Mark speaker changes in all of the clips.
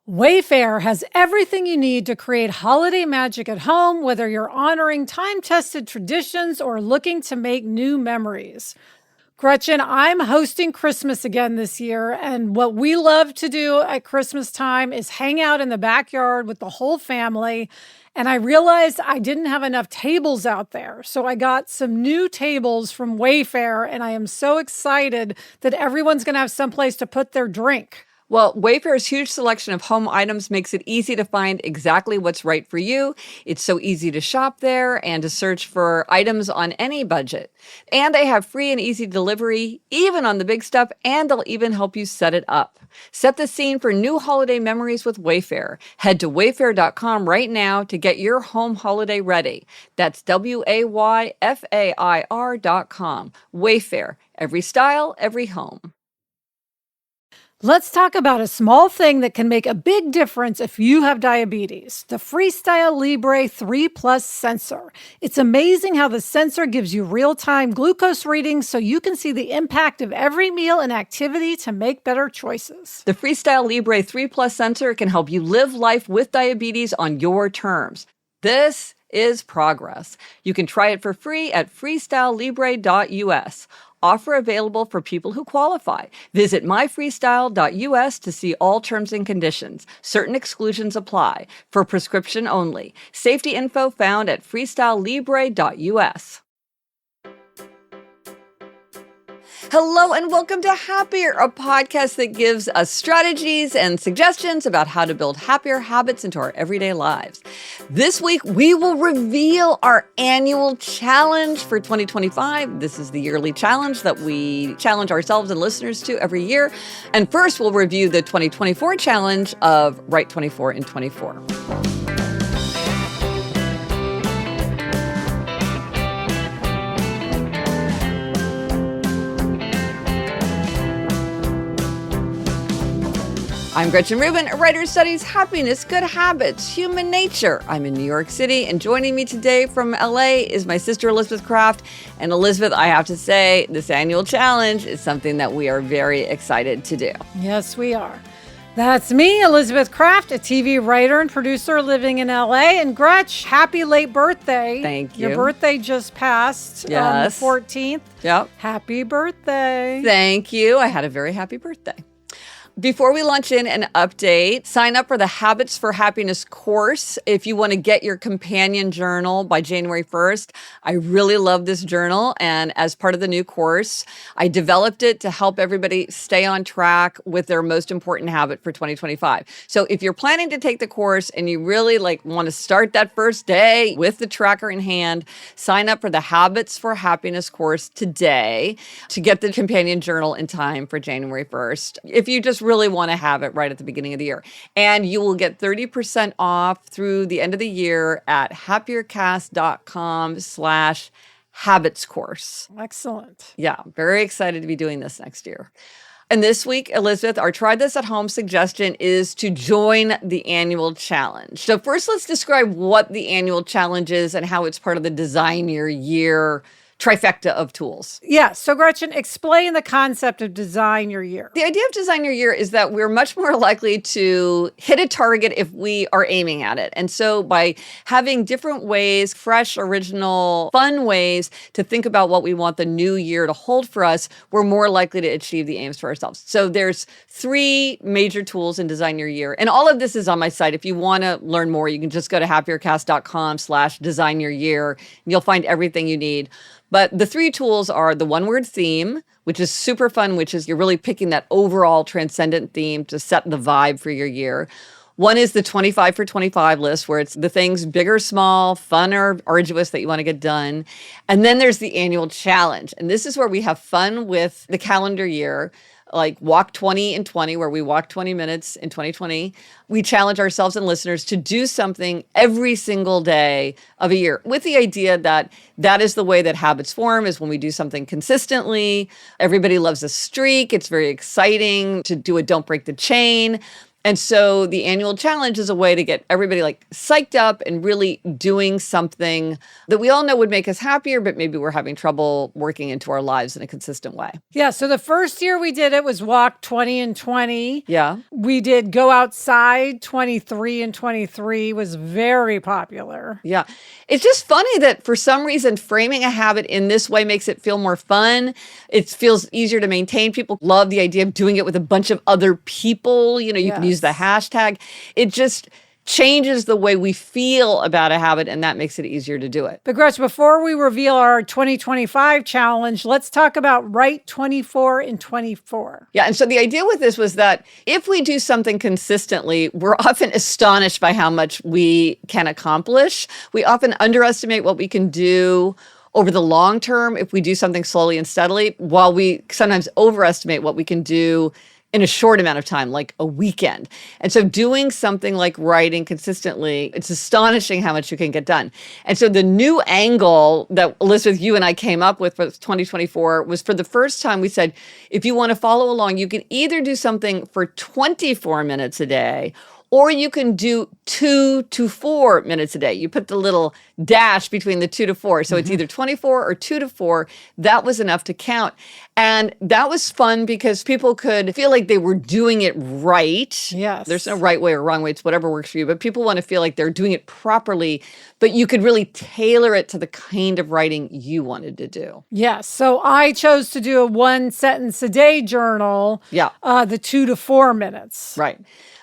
Speaker 1: Wayfair has everything you need to create holiday magic at home, whether you're honoring time-tested traditions or looking to make new memories. Gretchen, I'm hosting Christmas again this year, and what we love to do at Christmas time is hang out in the backyard with the whole family. And I realized I didn't have enough tables out there, so I got some new tables from Wayfair, and I am so excited that everyone's going to have someplace to put their drink.
Speaker 2: Well, Wayfair's huge selection of home items makes it easy to find exactly what's right for you. It's so easy to shop there and to search for items on any budget. And they have free and easy delivery, even on the big stuff, and they'll even help you set it up. Set the scene for new holiday memories with Wayfair. Head to wayfair.com right now to get your home holiday ready. That's WAYFAIR.com. Wayfair. Every style, every home.
Speaker 1: Let's talk about a small thing that can make a big difference if you have diabetes, the FreeStyle Libre 3 Plus sensor. It's amazing how the sensor gives you real-time glucose readings so you can see the impact of every meal and activity to make better choices.
Speaker 2: The FreeStyle Libre 3 Plus sensor can help you live life with diabetes on your terms. This is progress. You can try it for free at freestylelibre.us. Offer available for people who qualify. Visit myfreestyle.us to see all terms and conditions. Certain exclusions apply. For prescription only. Safety info found at freestylelibre.us. Hello and welcome to Happier, a podcast that gives us strategies and suggestions about how to build happier habits into our everyday lives. This week, we will reveal our annual challenge for 2025. This is the yearly challenge that we challenge ourselves and listeners to every year. And first, we'll review the 2024 challenge of Write 24 in 24. I'm Gretchen Rubin, a writer who studies happiness, good habits, human nature. I'm in New York City, and joining me today from LA is my sister Elizabeth Kraft. And Elizabeth, I have to say, this annual challenge is something that we are very excited to do.
Speaker 1: Yes, we are. That's me, Elizabeth Kraft, a TV writer and producer living in LA. And Gretch, happy late birthday.
Speaker 2: Thank you.
Speaker 1: Your birthday just passed on the 14th.
Speaker 2: Yep.
Speaker 1: Happy birthday.
Speaker 2: Thank you. I had a very happy birthday. Before we launch in an update, sign up for the Habits for Happiness course if you want to get your companion journal by January 1st. I really love this journal, and as part of the new course, I developed it to help everybody stay on track with their most important habit for 2025. So if you're planning to take the course and you really want to start that first day with the tracker in hand, sign up for the Habits for Happiness course today to get the companion journal in time for January 1st. If you just really want to have it right at the beginning of the year. And you will get 30% off through the end of the year at happiercast.com/habits course.
Speaker 1: Excellent.
Speaker 2: Yeah, very excited to be doing this next year. And this week, Elizabeth, our Try This at Home suggestion is to join the annual challenge. So first, let's describe what the annual challenge is and how it's part of the Design Your Year trifecta of tools.
Speaker 1: Yeah. So Gretchen, explain the concept of Design Your Year.
Speaker 2: The idea of Design Your Year is that we're much more likely to hit a target if we are aiming at it. And so by having different ways, fresh, original, fun ways to think about what we want the new year to hold for us, we're more likely to achieve the aims for ourselves. So there's 3 major tools in Design Your Year. And all of this is on my site. If you want to learn more, you can just go to happiercast.com/Design Your Year. And you'll find everything you need. But the 3 tools are the one-word theme, which is super fun, which is you're really picking that overall transcendent theme to set the vibe for your year. One is the 25 for 25 list, where it's the things big or small, fun or arduous that you want to get done. And then there's the annual challenge. And this is where we have fun with the calendar year, like Walk 20 in 20, where we walk 20 minutes in 2020. We challenge ourselves and listeners to do something every single day of a year with the idea that that is the way that habits form, is when we do something consistently. Everybody loves a streak. It's very exciting to do a don't break the chain. And so the annual challenge is a way to get everybody like psyched up and really doing something that we all know would make us happier, but maybe we're having trouble working into our lives in a consistent way.
Speaker 1: Yeah. So the first year we did it was walk 20 and 20.
Speaker 2: Yeah.
Speaker 1: We did go outside 23 and 23 was very popular.
Speaker 2: Yeah. It's just funny that for some reason, framing a habit in this way makes it feel more fun. It feels easier to maintain. People love the idea of doing it with a bunch of other people. You know, you can use the hashtag. It just changes the way we feel about a habit, and that makes it easier to do it.
Speaker 1: But Gretch, before we reveal our 2025 challenge, let's talk about Write 24 in 24.
Speaker 2: Yeah, and so the idea with this was that if we do something consistently, we're often astonished by how much we can accomplish. We often underestimate what we can do over the long term if we do something slowly and steadily, while we sometimes overestimate what we can do in a short amount of time, like a weekend. And so doing something like writing consistently, it's astonishing how much you can get done. And so the new angle that Elizabeth, you and I came up with for 2024 was, for the first time, we said, if you want to follow along, you can either do something for 24 minutes a day, or you can do 2 to 4 minutes a day. You put the little dash between the 2 to 4. So it's either 24 or 2 to 4. That was enough to count. And that was fun because people could feel like they were doing it right.
Speaker 1: Yes.
Speaker 2: There's no right way or wrong way. It's whatever works for you. But people want to feel like they're doing it properly. But you could really tailor it to the kind of writing you wanted to do.
Speaker 1: Yes. So I chose to do a 1 sentence a day journal.
Speaker 2: Yeah.
Speaker 1: The 2 to 4 minutes.
Speaker 2: Right.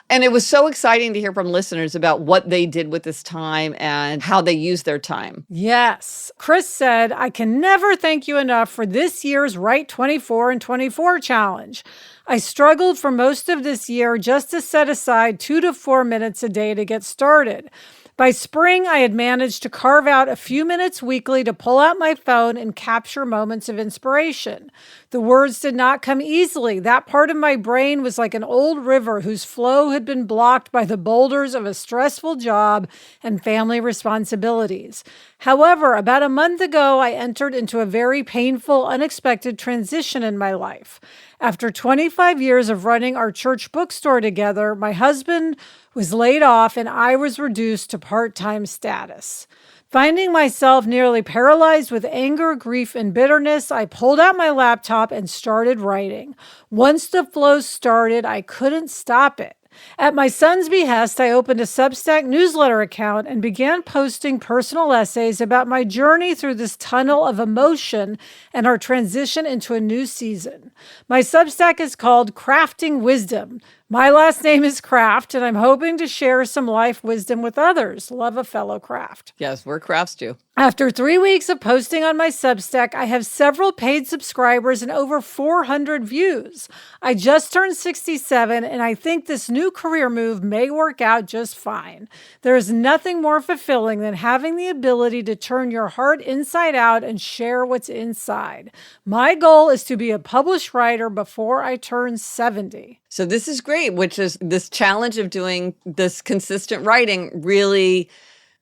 Speaker 2: And it was so exciting to hear from listeners about what they did with this time and how they used their time.
Speaker 1: Yes. Chris said, I can never thank you enough for this year's Write 24 in 24 challenge. I struggled for most of this year just to set aside 2 to 4 minutes a day to get started. By spring, I had managed to carve out a few minutes weekly to pull out my phone and capture moments of inspiration. The words did not come easily. That part of my brain was like an old river whose flow had been blocked by the boulders of a stressful job and family responsibilities. However, about a month ago, I entered into a very painful, unexpected transition in my life. After 25 years of running our church bookstore together, my husband was laid off and I was reduced to part-time status. Finding myself nearly paralyzed with anger, grief, and bitterness, I pulled out my laptop and started writing. Once the flow started, I couldn't stop it. At my son's behest, I opened a Substack newsletter account and began posting personal essays about my journey through this tunnel of emotion and our transition into a new season. My Substack is called Crafting Wisdom. My last name is Craft, and I'm hoping to share some life wisdom with others. Love a fellow craft.
Speaker 2: Yes, we're crafts too.
Speaker 1: After 3 weeks of posting on my Substack, I have several paid subscribers and over 400 views. I just turned 67, and I think this new career move may work out just fine. There is nothing more fulfilling than having the ability to turn your heart inside out and share what's inside. My goal is to be a published writer before I turn 70.
Speaker 2: So this is great, which is this challenge of doing this consistent writing really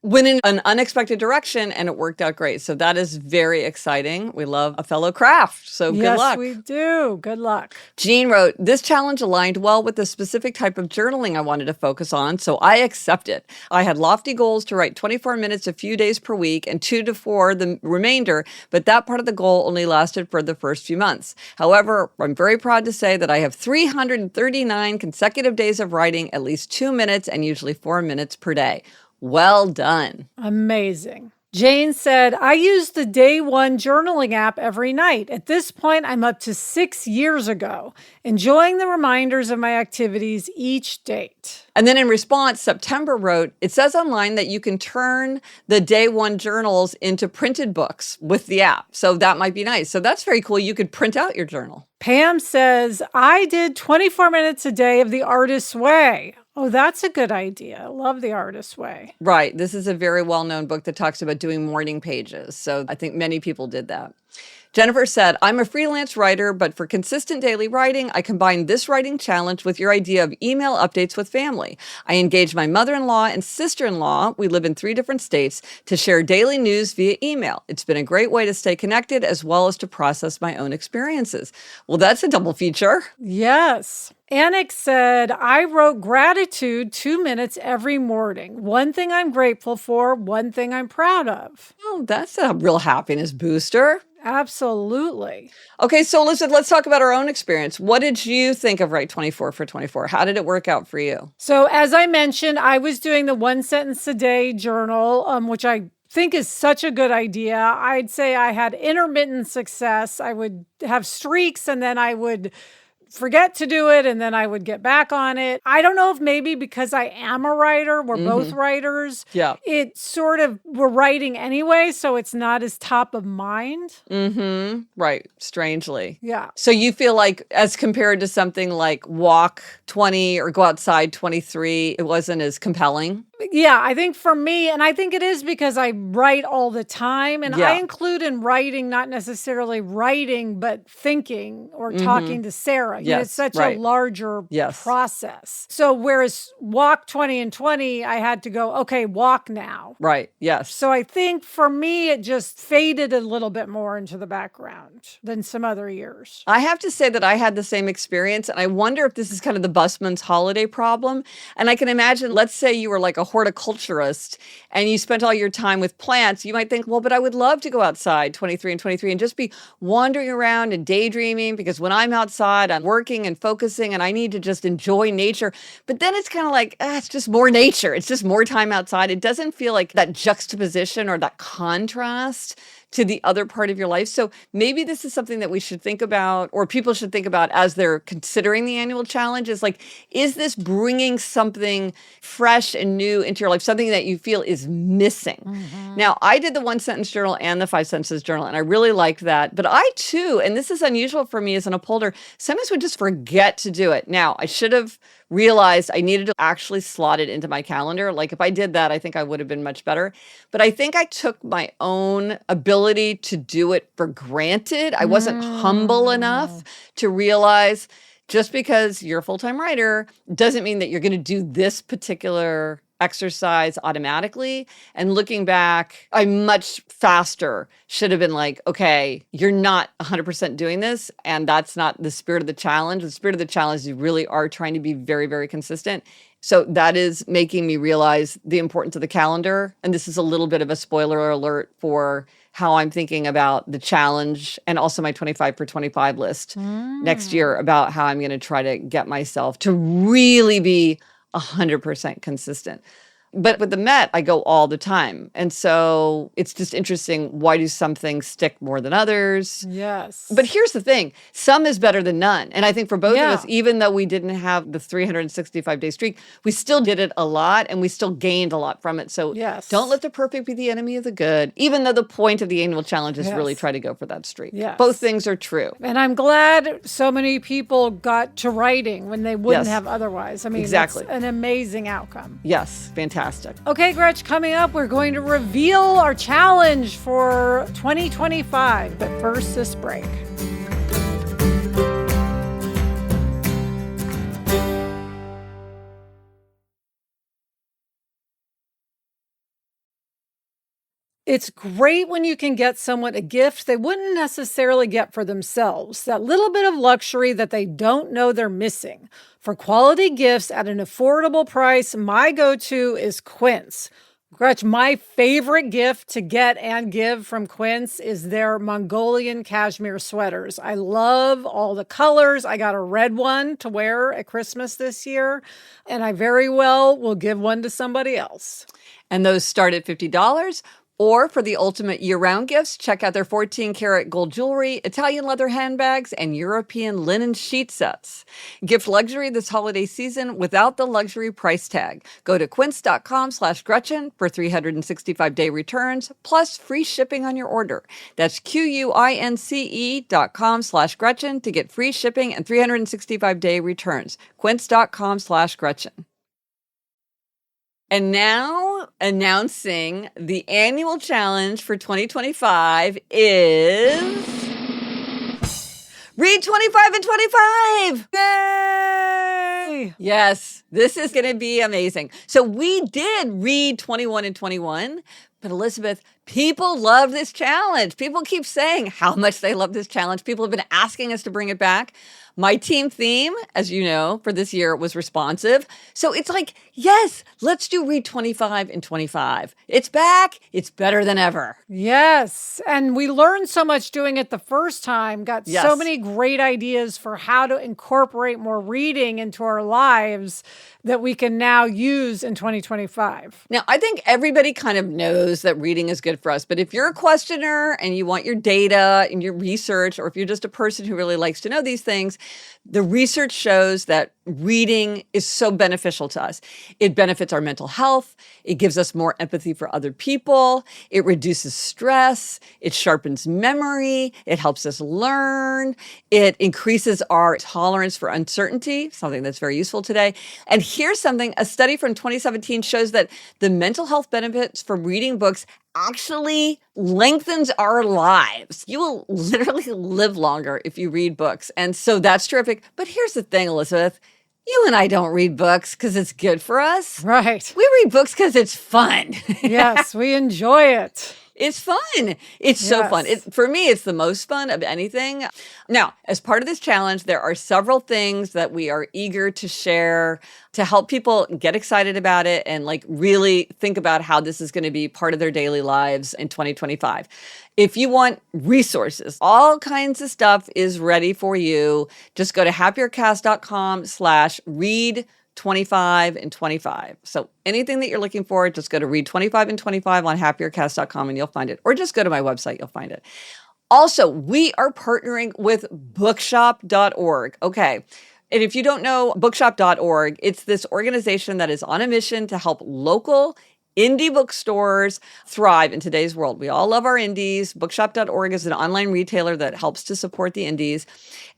Speaker 2: went in an unexpected direction, and it worked out great. So that is very exciting. We love a fellow craft. So good luck.
Speaker 1: Yes, we do. Good luck.
Speaker 2: Jean wrote, this challenge aligned well with the specific type of journaling I wanted to focus on, so I accept it. I had lofty goals to write 24 minutes a few days per week and 2 to 4 the remainder, but that part of the goal only lasted for the first few months. However, I'm very proud to say that I have 339 consecutive days of writing at least 2 minutes and usually 4 minutes per day. Well done.
Speaker 1: Amazing. Jane said, I use the Day One journaling app every night. At this point, I'm up to 6 years ago, enjoying the reminders of my activities each date.
Speaker 2: And then in response, September wrote, it says online that you can turn the Day One journals into printed books with the app. So that might be nice. So that's very cool. You could print out your journal.
Speaker 1: Pam says, I did 24 minutes a day of The Artist's Way. Oh, that's a good idea. Love The Artist's Way.
Speaker 2: Right. This is a very well-known book that talks about doing morning pages. So I think many people did that. Jennifer said, I'm a freelance writer, but for consistent daily writing, I combine this writing challenge with your idea of email updates with family. I engage my mother-in-law and sister-in-law, we live in 3 different states, to share daily news via email. It's been a great way to stay connected as well as to process my own experiences. Well, that's a double feature.
Speaker 1: Yes. Anik said, I wrote gratitude 2 minutes every morning. One thing I'm grateful for, one thing I'm proud of.
Speaker 2: Oh, that's a real happiness booster.
Speaker 1: Absolutely.
Speaker 2: Okay, so let's talk about our own experience. What did you think of Write 24 for 24? How did it work out for you?
Speaker 1: So, as I mentioned, I was doing the 1 sentence a day journal, which I think is such a good idea. I'd say I had intermittent success. I would have streaks and then I would forget to do it and then I would get back on it. I don't know if maybe because I am a writer, we're both writers.
Speaker 2: Yeah.
Speaker 1: It sort of, we're writing anyway, so it's not as top of mind.
Speaker 2: Right. Strangely.
Speaker 1: Yeah.
Speaker 2: So you feel like as compared to something like Walk 20 or Go Outside 23, it wasn't as compelling?
Speaker 1: Yeah, I think for me, and I think it is because I write all the time, and
Speaker 2: Yeah.
Speaker 1: I include in writing not necessarily writing, but thinking or talking to Sarah. You know, it's
Speaker 2: Yes,
Speaker 1: such
Speaker 2: right.
Speaker 1: a larger
Speaker 2: Yes.
Speaker 1: process. So whereas Walk 20 and 20, I had to go, okay, walk now.
Speaker 2: Right. Yes.
Speaker 1: So I think for me, it just faded a little bit more into the background than some other years.
Speaker 2: I have to say that I had the same experience, and I wonder if this is kind of the Busman's holiday problem. And I can imagine, let's say you were like a horticulturist and you spent all your time with plants, you might think, well, but I would love to go outside 23 and 23 and just be wandering around and daydreaming, because when I'm outside, I'm working and focusing and I need to just enjoy nature. But then it's kind of like, it's just more nature. It's just more time outside. It doesn't feel like that juxtaposition or that contrast to the other part of your life. So maybe this is something that we should think about, or people should think about as they're considering the annual challenge, is like, is this bringing something fresh and new into your life, something that you feel is missing? Now, I did the 1 sentence journal and the 5 sentences journal, and I really liked that. But I too, and this is unusual for me as an upholder, sometimes would just forget to do it. Now, I should have realized I needed to actually slot it into my calendar. Like if I did that, I think I would have been much better. But I think I took my own ability to do it for granted. I wasn't humble enough to realize just because you're a full-time writer doesn't mean that you're going to do this particular exercise automatically. And looking back, I much faster should have been like, okay, you're not 100% doing this. And that's not the spirit of the challenge. The spirit of the challenge is you really are trying to be very, very consistent. So that is making me realize the importance of the calendar. And this is a little bit of a spoiler alert for how I'm thinking about the challenge and also my 25 for 25 list next year, about how I'm going to try to get myself to really be 100% consistent. But with the Met, I go all the time. And so it's just interesting. Why do some things stick more than others?
Speaker 1: Yes.
Speaker 2: But here's the thing. Some is better than none. And I think for both of us, even though we didn't have the 365-day streak, we still did it a lot and we still gained a lot from it. So don't let the perfect be the enemy of the good, even though the point of the annual challenge is really try to go for that streak.
Speaker 1: Yes.
Speaker 2: Both things are true.
Speaker 1: And I'm glad so many people got to writing when they wouldn't have otherwise. I mean,
Speaker 2: exactly.
Speaker 1: It's an amazing outcome.
Speaker 2: Yes, fantastic.
Speaker 1: Okay, Gretch, coming up, we're going to reveal our challenge for 2025. But first, this break. It's great when you can get someone a gift they wouldn't necessarily get for themselves, that little bit of luxury that they don't know they're missing. For quality gifts at an affordable price, my go-to is Quint's. Gretch, my favorite gift to get and give from Quint's is their Mongolian cashmere sweaters. I love all the colors. I got a red one to wear at Christmas this year, and I very well will give one to somebody else.
Speaker 2: And those start at $50. Or for the ultimate year-round gifts, check out their 14-karat gold jewelry, Italian leather handbags, and European linen sheet sets. Gift luxury this holiday season without the luxury price tag. Go to quince.com/Gretchen for 365-day returns, plus free shipping on your order. That's QUINCE.com/Gretchen to get free shipping and 365-day returns. Quince.com/Gretchen. And now, announcing the annual challenge for 2025 is Read 25 and 25!
Speaker 1: Yay!
Speaker 2: Yes, this is going to be amazing. So we did read 21 and 21, But Elizabeth, people love this challenge. People keep saying how much they love this challenge. People have been asking us to bring it back. My team theme, as you know, for this year was responsive. So it's like, yes, let's do read 25 in 25. It's back. It's better than ever.
Speaker 1: Yes. And we learned so much doing it the first time, got
Speaker 2: Yes.
Speaker 1: so many great ideas for how to incorporate more reading into our lives that we can now use in 2025.
Speaker 2: Now, I think everybody kind of knows that reading is good for us. But if you're a questioner and you want your data and your research, or if you're just a person who really likes to know these things, the research shows that reading is so beneficial to us. It benefits our mental health. It gives us more empathy for other people. It reduces stress. It sharpens memory. It helps us learn. It increases our tolerance for uncertainty, something that's very useful today. And here's something, a study from 2017 shows that the mental health benefits from reading books actually lengthens our lives. You will literally live longer if you read books. And so that's terrific. But here's the thing, Elizabeth. You and I don't read books because it's good for us.
Speaker 1: Right.
Speaker 2: We read books because it's fun.
Speaker 1: Yes, we enjoy it.
Speaker 2: It's fun. It's so fun. For me, it's the most fun of anything. Now, as part of this challenge, there are several things that we are eager to share to help people get excited about it and like really think about how this is going to be part of their daily lives in 2025. If you want resources, all kinds of stuff is ready for you. Just go to happiercast.com/read 25 and 25. So anything that you're looking for, just go to read 25 and 25 on happiercast.com and you'll find it. Or just go to my website, you'll find it. Also, we are partnering with bookshop.org. Okay. And if you don't know bookshop.org, it's this organization that is on a mission to help local indie bookstores thrive in today's world. We all love our indies. Bookshop.org is an online retailer that helps to support the indies.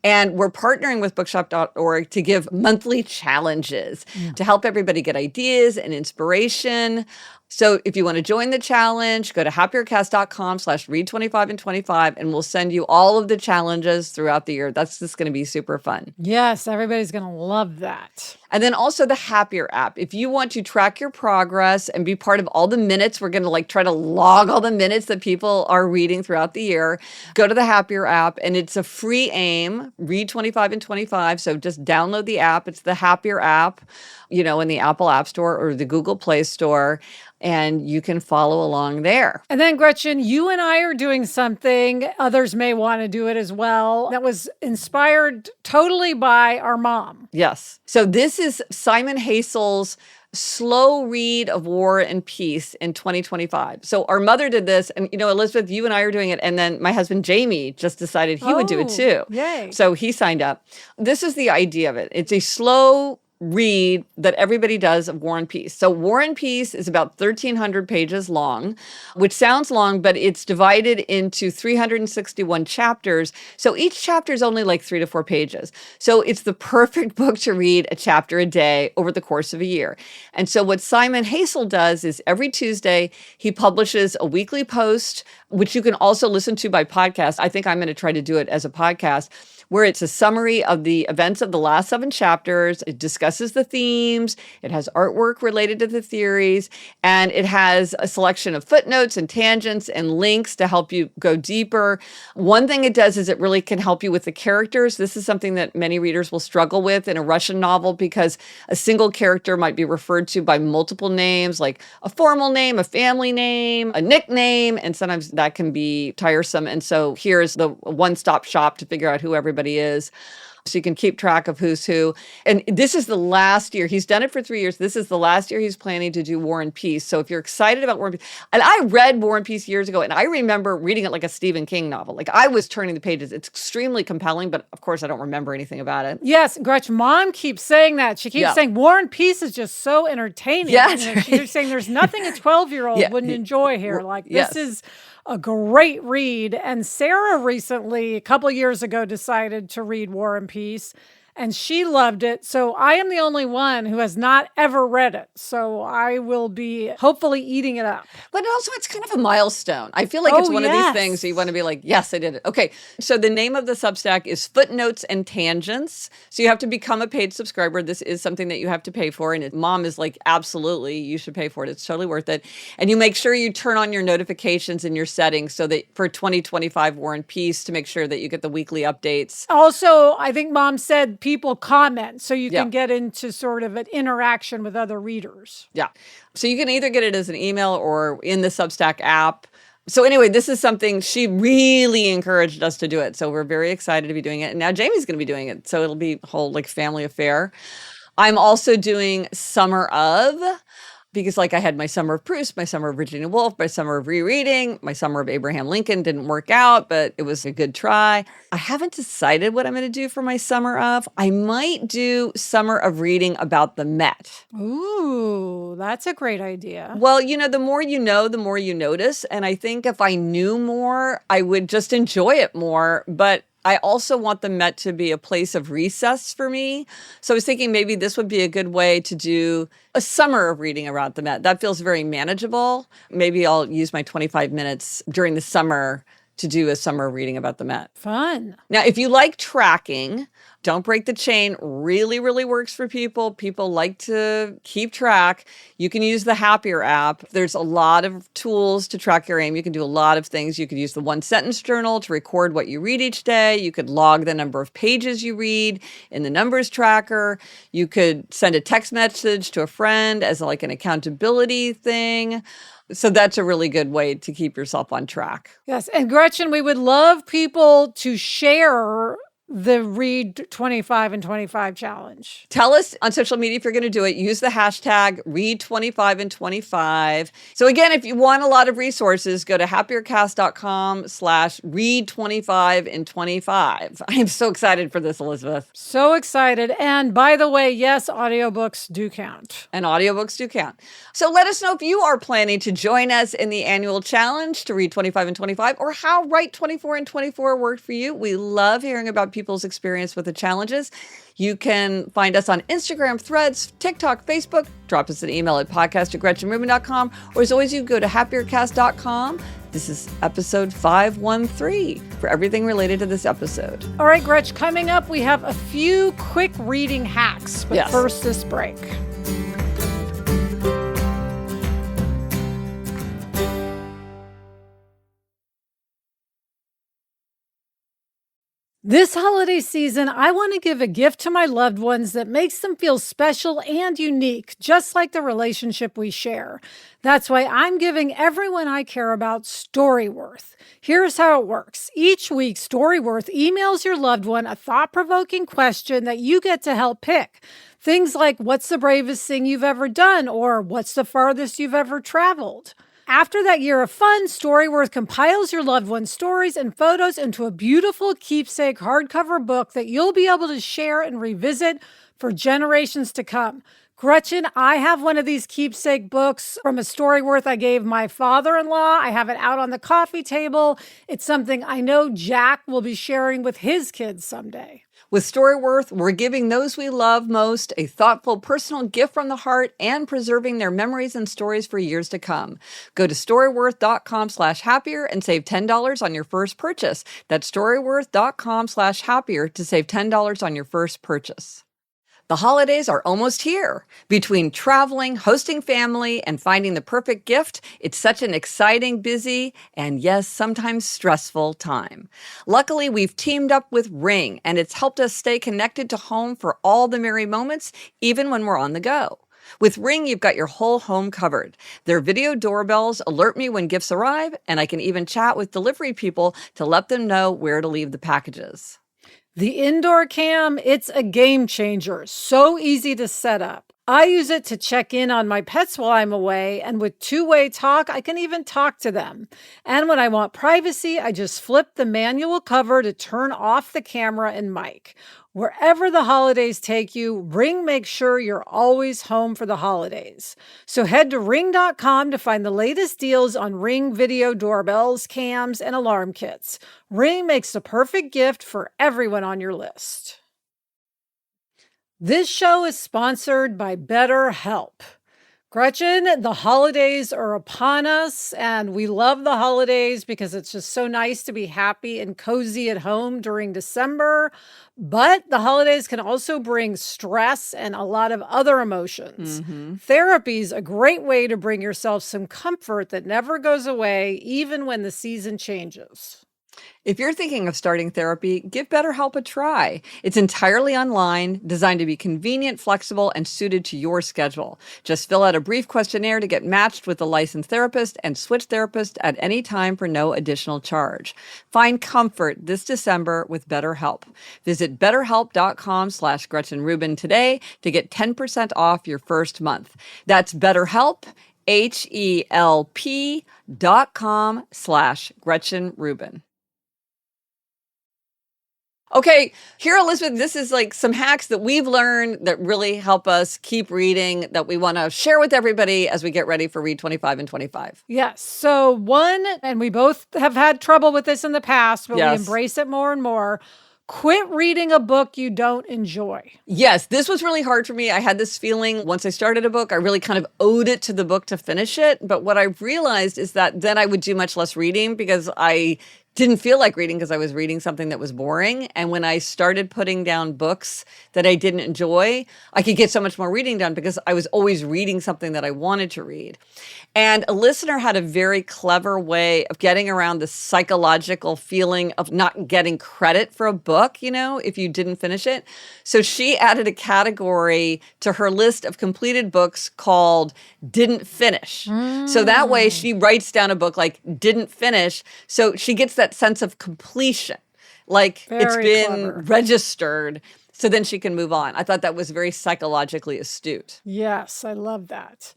Speaker 2: And we're partnering with bookshop.org to give monthly challenges to help everybody get ideas and inspiration. So if you want to join the challenge, go to happiercast.com/read 25 and 25, and we'll send you all of the challenges throughout the year. That's just going to be super fun.
Speaker 1: Yes, everybody's going to love that.
Speaker 2: And then also the Happier app. If you want to track your progress and be part of all the minutes, we're going to try to log all the minutes that people are reading throughout the year. Go to the Happier app, and it's a free aim, read 25 and 25. So just download the app. It's the Happier app, in the Apple App Store or the Google Play Store, and you can follow along there.
Speaker 1: And then, Gretchen, you and I are doing something. Others may want to do it as well. That was inspired totally by our mom.
Speaker 2: Yes. So this is Simon Hasel's slow read of War and Peace in 2025. So our mother did this, and Elizabeth, you and I are doing it, and then my husband Jamie just decided he would do it too.
Speaker 1: Yay.
Speaker 2: So he signed up. This is the idea of it. It's a slow read that everybody does of War and Peace. So War and Peace is about 1,300 pages long, which sounds long, but it's divided into 361 chapters. So each chapter is only like 3 to 4 pages. So it's the perfect book to read a chapter a day over the course of a year. And so what Simon Hasel does is every Tuesday, he publishes a weekly post, which you can also listen to by podcast. I think I'm going to try to do it as a podcast, where it's a summary of the events of the last 7 chapters. It discusses the themes. It has artwork related to the theories. And it has a selection of footnotes and tangents and links to help you go deeper. One thing it does is it really can help you with the characters. This is something that many readers will struggle with in a Russian novel because a single character might be referred to by multiple names, like a formal name, a family name, a nickname, and sometimes that can be tiresome. And so here's the one-stop shop to figure out who everybody is. So you can keep track of who's who. And this is the last year. He's done it for 3 years. This is the last year he's planning to do War and Peace. So if you're excited about War and Peace, and I read War and Peace years ago, and I remember reading it like a Stephen King novel. Like I was turning the pages. It's extremely compelling, but of course I don't remember anything about it.
Speaker 1: Yes, Gretchen, Mom keeps saying that. She keeps saying War and Peace is just so entertaining.
Speaker 2: Yeah,
Speaker 1: She's saying there's nothing a 12-year-old wouldn't enjoy here. Like this is a great read. And Sarah recently, a couple years ago, decided to read War and Peace. and she loved it. So I am the only one who has not ever read it. So I will be hopefully eating it up.
Speaker 2: But also, it's kind of a milestone. I feel like it's one of these things you want to be like, yes, I did it. Okay, so the name of the Substack is Footnotes and Tangents. So you have to become a paid subscriber. This is something that you have to pay for. And Mom is like, absolutely, you should pay for it. It's totally worth it. And you make sure you turn on your notifications in your settings so that for 2025 War and Peace to make sure that you get the weekly updates.
Speaker 1: Also, I think Mom said people comment so you can get into sort of an interaction with other readers.
Speaker 2: Yeah. So you can either get it as an email or in the Substack app. So anyway, this is something she really encouraged us to do it. So we're very excited to be doing it. And now Jamie's going to be doing it. So it'll be a whole like family affair. I'm also doing Summer of, because like I had my Summer of Proust, my Summer of Virginia Woolf, my Summer of Rereading, my Summer of Abraham Lincoln didn't work out, but it was a good try. I haven't decided what I'm going to do for my Summer of. I might do Summer of Reading about the Met.
Speaker 1: Ooh, that's a great idea.
Speaker 2: Well, the more you know, the more you notice. And I think if I knew more, I would just enjoy it more. But I also want the Met to be a place of recess for me. So I was thinking maybe this would be a good way to do a summer of reading around the Met. That feels very manageable. Maybe I'll use my 25 minutes during the summer to do a summer of reading about the Met.
Speaker 1: Fun.
Speaker 2: Now, if you like tracking, Don't Break the Chain really, really works for people. People like to keep track. You can use the Happier app. There's a lot of tools to track your aim. You can do a lot of things. You could use the one sentence journal to record what you read each day. You could log the number of pages you read in the numbers tracker. You could send a text message to a friend as like an accountability thing. So that's a really good way to keep yourself on track.
Speaker 1: Yes. And Gretchen, we would love people to share the Read 25 and 25 challenge.
Speaker 2: Tell us on social media if you're going to do it. Use the hashtag Read25 and 25. So again, if you want a lot of resources, go to happiercast.com/read25 and 25. I am so excited for this, Elizabeth.
Speaker 1: So excited. And by the way, yes, audiobooks do count.
Speaker 2: And audiobooks do count. So let us know if you are planning to join us in the annual challenge to read 25 and 25 or how Write 24 and 24 worked for you. We love hearing about people's experience with the challenges. You can find us on Instagram, Threads, TikTok, Facebook. Drop us an email at podcast@gretchenrubin.com. Or as always, you go to happiercast.com. This is episode 513 for everything related to this episode.
Speaker 1: All right, Gretch, coming up, we have a few quick reading hacks. But first, this break. This holiday season, I want to give a gift to my loved ones that makes them feel special and unique, just like the relationship we share. That's why I'm giving everyone I care about Storyworth. Here's how it works. Each week, Storyworth emails your loved one a thought-provoking question that you get to help pick. Things like, what's the bravest thing you've ever done? Or what's the farthest you've ever traveled? After that year of fun, Storyworth compiles your loved one's stories and photos into a beautiful keepsake hardcover book that you'll be able to share and revisit for generations to come. Gretchen, I have one of these keepsake books from a Storyworth I gave my father-in-law. I have it out on the coffee table. It's something I know Jack will be sharing with his kids someday.
Speaker 2: With Storyworth, we're giving those we love most a thoughtful personal gift from the heart and preserving their memories and stories for years to come. Go to storyworth.com/happier and save $10 on your first purchase. That's storyworth.com/happier to save $10 on your first purchase. The holidays are almost here. Between traveling, hosting family, and finding the perfect gift, it's such an exciting, busy, and yes, sometimes stressful time. Luckily, we've teamed up with Ring, and it's helped us stay connected to home for all the merry moments, even when we're on the go. With Ring, you've got your whole home covered. Their video doorbells alert me when gifts arrive, and I can even chat with delivery people to let them know where to leave the packages.
Speaker 1: The indoor cam, it's a game changer. So easy to set up. I use it to check in on my pets while I'm away, and with two-way talk, I can even talk to them. And when I want privacy, I just flip the manual cover to turn off the camera and mic. Wherever the holidays take you, Ring makes sure you're always home for the holidays. So head to ring.com to find the latest deals on Ring video doorbells, cams, and alarm kits. Ring makes the perfect gift for everyone on your list. This show is sponsored by BetterHelp. Gretchen, the holidays are upon us, and we love the holidays because it's just so nice to be happy and cozy at home during December. But the holidays can also bring stress and a lot of other emotions. Therapy is a great way to bring yourself some comfort that never goes away, even when the season changes.
Speaker 2: If you're thinking of starting therapy, give BetterHelp a try. It's entirely online, designed to be convenient, flexible, and suited to your schedule. Just fill out a brief questionnaire to get matched with a licensed therapist and switch therapists at any time for no additional charge. Find comfort this December with BetterHelp. Visit betterhelp.com/Gretchen Rubin today to get 10% off your first month. That's BetterHelp, HELP.com/Gretchen Rubin. Okay, here, Elizabeth, this is like some hacks that we've learned that really help us keep reading that we want to share with everybody as we get ready for Read 25 and 25.
Speaker 1: Yes. So one, and we both have had trouble with this in the past, but
Speaker 2: Yes.
Speaker 1: we embrace it more and more. Quit reading a book you don't enjoy.
Speaker 2: Yes, this was really hard for me. I had this feeling once I started a book, I really kind of owed it to the book to finish it. But what I realized is that then I would do much less reading because I didn't feel like reading because I was reading something that was boring. And when I started putting down books that I didn't enjoy, I could get so much more reading done because I was always reading something that I wanted to read. And a listener had a very clever way of getting around the psychological feeling of not getting credit for a book, you know, if you didn't finish it. So she added a category to her list of completed books called Didn't Finish. So that way she writes down a book like didn't finish. So she gets that sense of completion, like it's
Speaker 1: Very
Speaker 2: been
Speaker 1: clever.
Speaker 2: registered. So then she can move on. I thought that was very psychologically astute.
Speaker 1: Yes, I love that.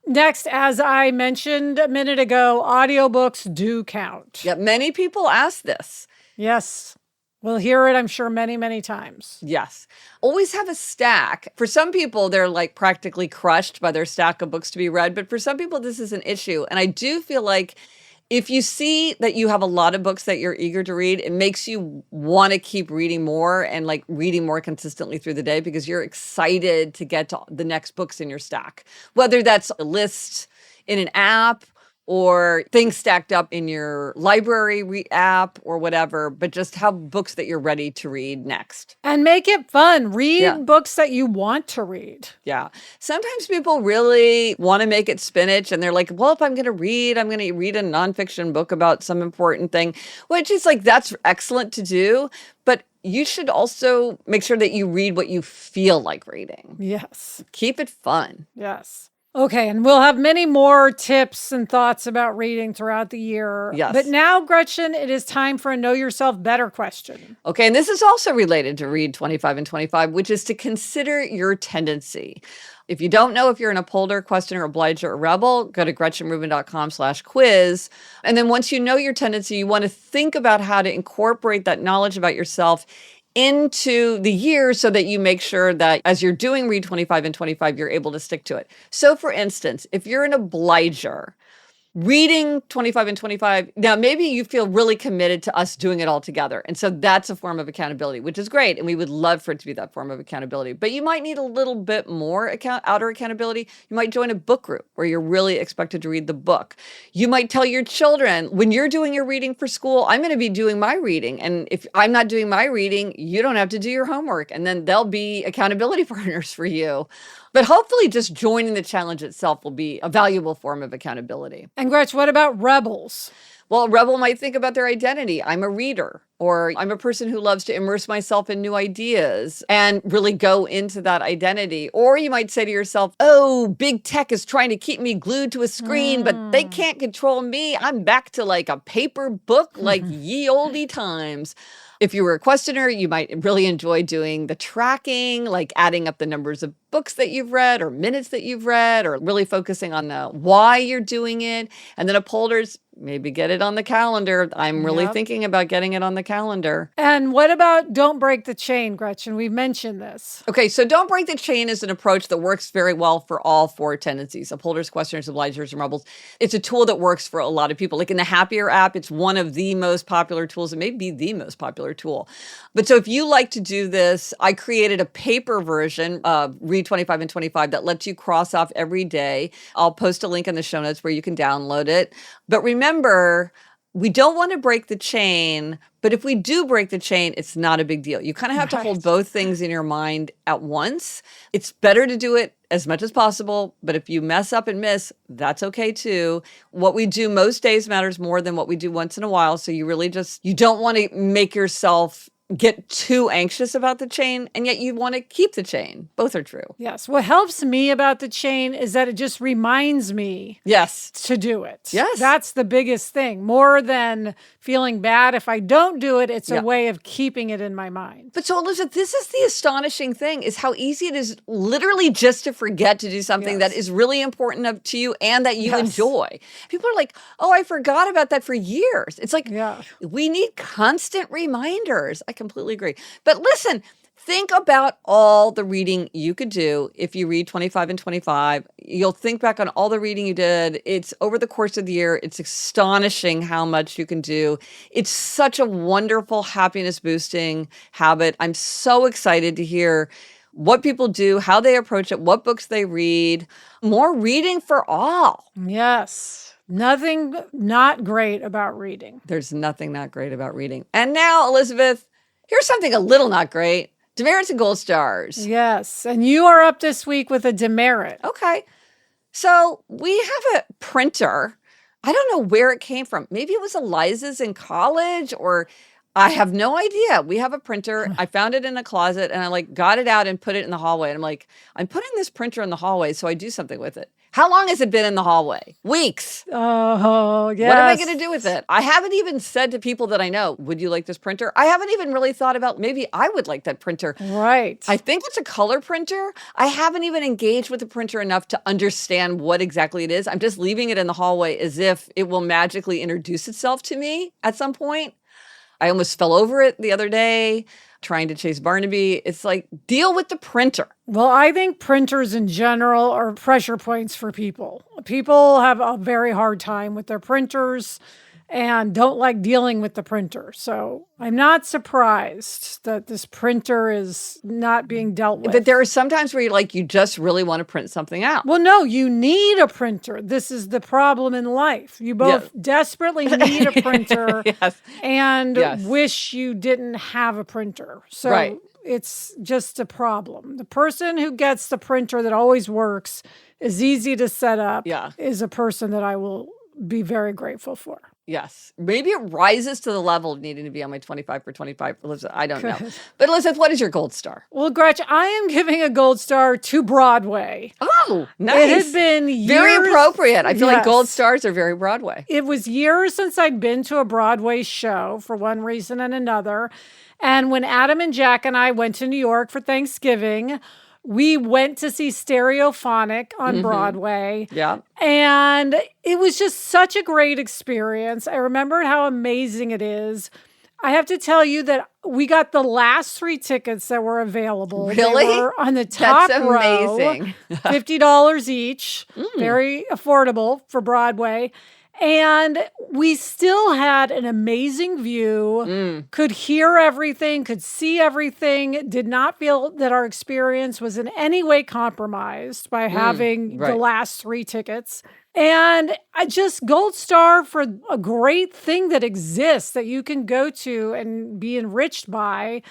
Speaker 1: Next, as I mentioned a minute ago, audiobooks do count.
Speaker 2: Yeah, many people ask this.
Speaker 1: Yes. We'll hear it, I'm sure, many, many times.
Speaker 2: Yes. Always have a stack. For some people, they're like practically crushed by their stack of books to be read. But for some people, this is an issue. And I do feel like if you see that you have a lot of books that you're eager to read, it makes you want to keep reading more and like reading more consistently through the day because you're excited to get to the next books in your stack. Whether that's a list in an app or things stacked up in your library app or whatever, but just have books that you're ready to read next.
Speaker 1: And make it fun. Read
Speaker 2: Yeah.
Speaker 1: books that you want to read.
Speaker 2: Yeah. Sometimes people really want to make it spinach and they're like, well, if I'm going to read, I'm going to read a nonfiction book about some important thing, which is like, that's excellent to do. But you should also make sure that you read what you feel like reading.
Speaker 1: Yes.
Speaker 2: Keep it fun.
Speaker 1: Yes. Okay, and we'll have many more tips and thoughts about reading throughout the year.
Speaker 2: Yes.
Speaker 1: But now, Gretchen, it is time for a Know Yourself Better question.
Speaker 2: Okay, and this is also related to Read 25 and 25, which is to consider your tendency. If you don't know if you're an upholder, questioner, obliger, or rebel, go to GretchenRubin.com/quiz. And then once you know your tendency, you want to think about how to incorporate that knowledge about yourself into the year so that you make sure that as you're doing Read 25 and 25, you're able to stick to it. So for instance, if you're an obliger, reading 25 and 25, now maybe you feel really committed to us doing it all together. And so that's a form of accountability, which is great. And we would love for it to be that form of accountability. But you might need a little bit more outer accountability. You might join a book group where you're really expected to read the book. You might tell your children, when you're doing your reading for school, I'm going to be doing my reading. And if I'm not doing my reading, you don't have to do your homework. And then they'll be accountability partners for you. But hopefully just joining the challenge itself will be a valuable form of accountability.
Speaker 1: And Gretch, what about rebels?
Speaker 2: Well, a rebel might think about their identity. I'm a reader, or I'm a person who loves to immerse myself in new ideas and really go into that identity. Or you might say to yourself, oh, big tech is trying to keep me glued to a screen, but they can't control me. I'm back to like a paper book like ye olde times. If you were a questioner, you might really enjoy doing the tracking, like adding up the numbers of books that you've read or minutes that you've read, or really focusing on the why you're doing it. And then upholders, maybe get it on the calendar. I'm really thinking about getting it on the calendar.
Speaker 1: And what about don't break the chain, Gretchen? We've mentioned this.
Speaker 2: Okay, so don't break the chain is an approach that works very well for all four tendencies: upholders, questioners, obligers, and rebels. It's a tool that works for a lot of people. Like in the Happier app, it's one of the most popular tools. It may be the most popular tool. But so if you like to do this, I created a paper version of Read 25 and 25 that lets you cross off every day. I'll post a link in the show notes where you can download it. But remember, we don't want to break the chain, but if we do break the chain, it's not a big deal. You kind of have to hold both things in your mind at once. It's better to do it as much as possible, but if you mess up and miss, that's okay too. What we do most days matters more than what we do once in a while. So you really you don't want to make yourself get too anxious about the chain, and yet you want to keep the chain. Both are true.
Speaker 1: Yes. What helps me about the chain is that it just reminds me to do it.
Speaker 2: Yes.
Speaker 1: That's the biggest thing. More than feeling bad if I don't do it, it's a way of keeping it in my mind.
Speaker 2: But so, Elizabeth, this is the astonishing thing, is how easy it is literally just to forget to do something that is really important to you and that you enjoy. People are like, oh, I forgot about that for years. It's like, we need constant reminders. I completely agree. But listen, think about all the reading you could do if you read 25 and 25. You'll think back on all the reading you did. It's over the course of the year. It's astonishing how much you can do. It's such a wonderful happiness boosting habit. I'm so excited to hear what people do, how they approach it, what books they read. More reading for all.
Speaker 1: Yes. Nothing not great about reading.
Speaker 2: There's nothing not great about reading. And now, Elizabeth, here's something a little not great. Demerits and gold stars.
Speaker 1: Yes. And you are up this week with a demerit.
Speaker 2: Okay. So we have a printer. I don't know where it came from. Maybe it was Eliza's in college, or I have no idea. We have a printer. I found it in a closet and I got it out and put it in the hallway. And I'm like, I'm putting this printer in the hallway so I do something with it. How long has it been in the hallway? Weeks.
Speaker 1: Oh, yes.
Speaker 2: What am I going to do with it? I haven't even said to people that I know, would you like this printer? I haven't even really thought about maybe I would like that printer.
Speaker 1: Right.
Speaker 2: I think it's a color printer. I haven't even engaged with the printer enough to understand what exactly it is. I'm just leaving it in the hallway as if it will magically introduce itself to me at some point. I almost fell over it the other day trying to chase Barnaby. It's like, deal with the printer.
Speaker 1: Well, I think printers in general are pressure points for people. People have a very hard time with their printers and don't like dealing with the printer. So I'm not surprised that this printer is not being dealt with.
Speaker 2: But there are some times where you just really want to print something out.
Speaker 1: Well, no, you need a printer. This is the problem in life. You both desperately need a printer and wish you didn't have a printer. So it's just a problem. The person who gets the printer that always works, is easy to set up, is a person that I will be very grateful for.
Speaker 2: Yes. Maybe it rises to the level of needing to be on my 25 for 25. Elizabeth, I don't know. But Elizabeth, what is your gold star?
Speaker 1: Well, Gretch, I am giving a gold star to Broadway.
Speaker 2: Oh, nice.
Speaker 1: It has been years.
Speaker 2: Very appropriate. I feel like gold stars are very Broadway.
Speaker 1: It was years since I'd been to a Broadway show for one reason and another. And when Adam and Jack and I went to New York for Thanksgiving, we went to see Stereophonic on Broadway.
Speaker 2: Yeah.
Speaker 1: And it was just such a great experience. I remembered how amazing it is. I have to tell you that we got the last 3 tickets that were available.
Speaker 2: Really?
Speaker 1: They were on the top row.
Speaker 2: Amazing.
Speaker 1: $50 each. Very affordable for Broadway. And we still had an amazing view, could hear everything, could see everything, did not feel that our experience was in any way compromised by having the last 3 tickets. And I just gold star for a great thing that exists that you can go to and be enriched by.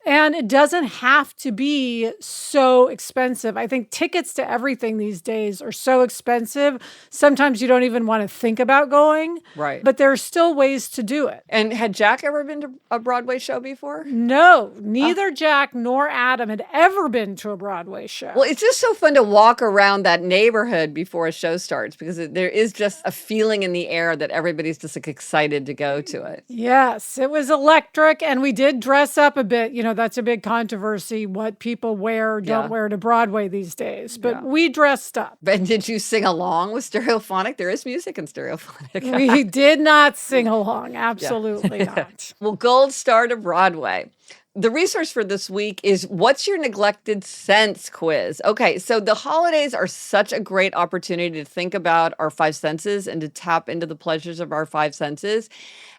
Speaker 1: And it doesn't have to be so expensive. I think tickets to everything these days are so expensive. Sometimes you don't even want to think about going.
Speaker 2: Right.
Speaker 1: But there are still ways to do it.
Speaker 2: And had Jack ever been to a Broadway show before?
Speaker 1: No, neither Jack nor Adam had ever been to a Broadway show.
Speaker 2: Well, it's just so fun to walk around that neighborhood before a show starts because there is just a feeling in the air that everybody's just excited to go to it.
Speaker 1: Yes, it was electric. And we did dress up a bit, that's a big controversy, what people wear, don't
Speaker 2: Yeah.
Speaker 1: wear to Broadway these days. But
Speaker 2: Yeah.
Speaker 1: we dressed up.
Speaker 2: And did you sing along with Stereophonic? There is music in Stereophonic.
Speaker 1: We did not sing along. Absolutely not.
Speaker 2: Well, gold star to Broadway. The resource for this week is What's Your Neglected Sense quiz. Okay, so the holidays are such a great opportunity to think about our five senses and to tap into the pleasures of our five senses.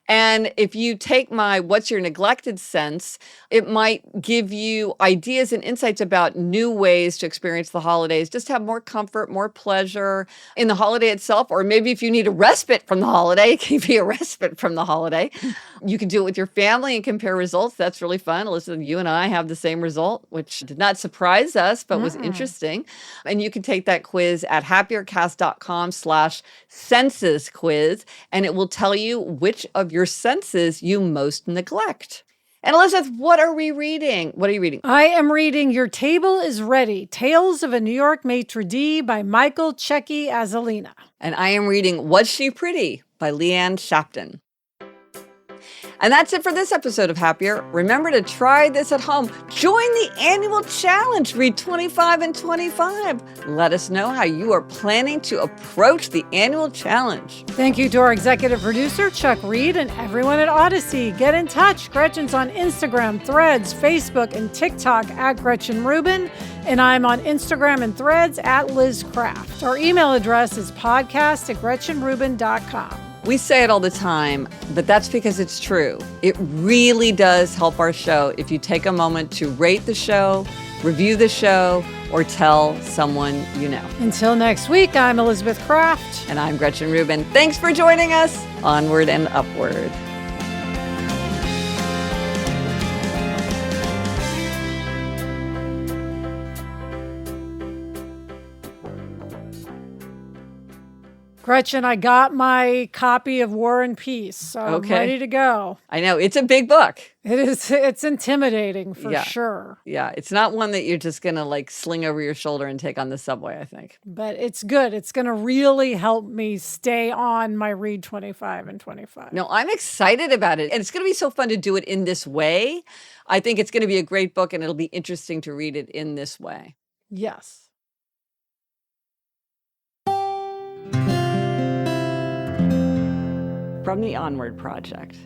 Speaker 2: And if you take my What's Your Neglected Sense, it might give you ideas and insights about new ways to experience the holidays, just have more comfort, more pleasure in the holiday itself. Or maybe if you need a respite from the holiday, it can be a respite from the holiday. You can do it with your family and compare results. That's really fun. Elizabeth, you and I have the same result, which did not surprise us, but was interesting. And you can take that quiz at happiercast.com/senses quiz, and it will tell you which of your senses you most neglect. And Elizabeth, what are we reading? What are you reading?
Speaker 1: I am reading Your Table is Ready, Tales of a New York Maitre d' by Michael Checky Azalina.
Speaker 2: And I am reading Was She Pretty by Leanne Shapton. And that's it for this episode of Happier. Remember to try this at home. Join the annual challenge, Read 25 and 25. Let us know how you are planning to approach the annual challenge.
Speaker 1: Thank you to our executive producer, Chuck Reed, and everyone at Odyssey. Get in touch. Gretchen's on Instagram, Threads, Facebook, and TikTok at Gretchen Rubin. And I'm on Instagram and Threads at Liz Craft. Our email address is podcast@gretchenrubin.com.
Speaker 2: We say it all the time, but that's because it's true. It really does help our show if you take a moment to rate the show, review the show, or tell someone you know.
Speaker 1: Until next week, I'm Elizabeth Craft.
Speaker 2: And I'm Gretchen Rubin. Thanks for joining us. Onward and upward.
Speaker 1: Gretchen, I got my copy of War and Peace, so I'm ready to go.
Speaker 2: I know, it's a big book.
Speaker 1: It is. It's intimidating for sure.
Speaker 2: Yeah, it's not one that you're just going to like sling over your shoulder and take on the subway, I think.
Speaker 1: But it's good. It's going to really help me stay on my Read 25 and 25.
Speaker 2: No, I'm excited about it. And it's going to be so fun to do it in this way. I think it's going to be a great book and it'll be interesting to read it in this way.
Speaker 1: Yes.
Speaker 2: From the Onward Project.